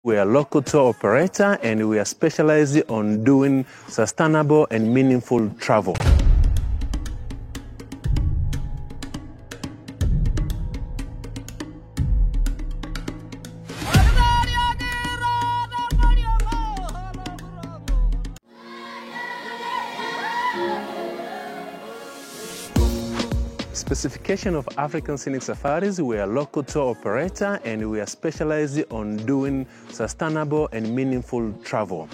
We are a local tour operator and we are specialized on doing sustainable and meaningful travel. Specification of African Scenic Safaris, we are a local tour operator and we are specialized on doing sustainable and meaningful travel.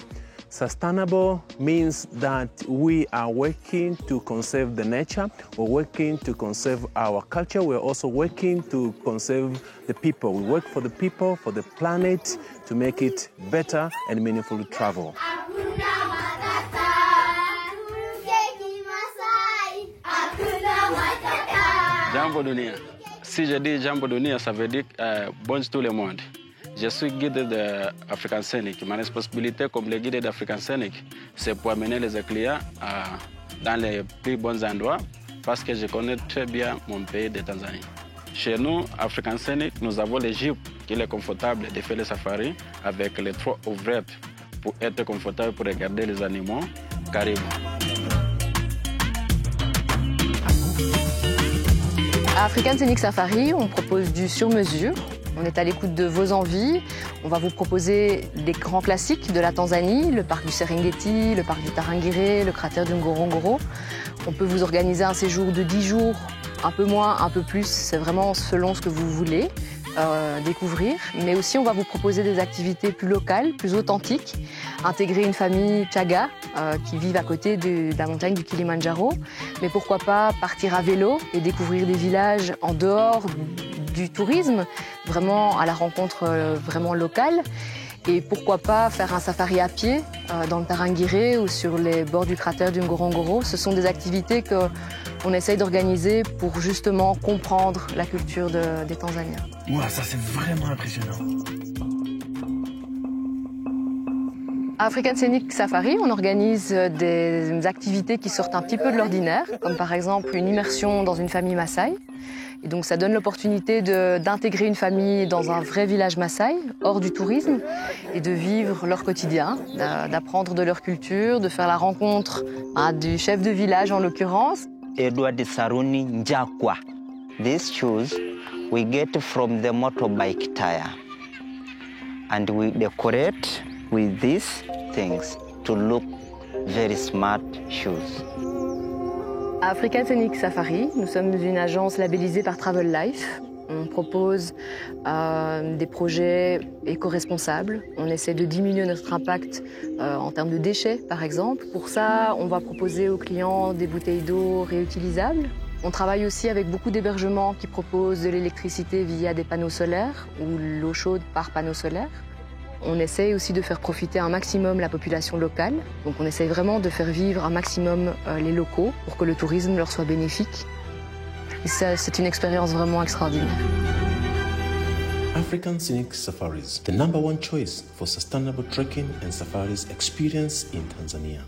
Sustainable means that we are working to conserve the nature, we're working to conserve our culture, we're also working to conserve the people. We work for the people, for the planet, to make it better and meaningful travel. Jambo Dunia. Si je dis Jambo Dunia, ça veut dire bonjour tout le monde. Je suis guide d'African Scenic. Ma responsabilité comme le guide d'African Scenic, c'est pour amener les clients dans les plus bons endroits parce que je connais très bien mon pays de Tanzanie. Chez nous, African Scenic, nous avons les jeeps qui est confortable de faire le safari avec les trois ouvertes pour être confortable pour regarder les animaux. Karibu. À African Scenic Safari, on propose du sur-mesure. On est à l'écoute de vos envies. On va vous proposer des grands classiques de la Tanzanie, le parc du Serengeti, le parc du Tarangire, le cratère du Ngorongoro. On peut vous organiser un séjour de 10 jours, un peu moins, un peu plus. C'est vraiment selon ce que vous voulez découvrir. Mais aussi, on va vous proposer des activités plus locales, plus authentiques. Intégrer une famille Chaga qui vivent à côté de la montagne du Kilimandjaro. Mais pourquoi pas partir à vélo et découvrir des villages en dehors du tourisme, vraiment à la rencontre vraiment locale. Et pourquoi pas faire un safari à pied dans le Tarangire ou sur les bords du cratère du Ngorongoro. Ce sont des activités qu'on essaye d'organiser pour justement comprendre la culture des Tanzaniens. Wow, ça c'est vraiment impressionnant. À African Scenic Safari, on organise des activités qui sortent un petit peu de l'ordinaire, comme par exemple une immersion dans une famille Maasai. Et donc ça donne l'opportunité d'intégrer une famille dans un vrai village Maasai, hors du tourisme, et de vivre leur quotidien, d'apprendre de leur culture, de faire la rencontre du chef de village en l'occurrence. Edward Saruni Njakwa. These shoes we get from the motorbike tire and we decorate with these things to look very smart shoes. À African Scenic Safari, nous sommes une agence labellisée par Travel Life. On propose des projets éco-responsables. On essaie de diminuer notre impact en termes de déchets, par exemple. Pour ça, on va proposer aux clients des bouteilles d'eau réutilisables. On travaille aussi avec beaucoup d'hébergements qui proposent de l'électricité via des panneaux solaires ou l'eau chaude par panneaux solaires. On essaye aussi de faire profiter un maximum la population locale. Donc on essaye vraiment de faire vivre un maximum les locaux pour que le tourisme leur soit bénéfique. Et ça, c'est une expérience vraiment extraordinaire. African Scenic Safaris, the #1 choice for sustainable trekking and safaris experience in Tanzania.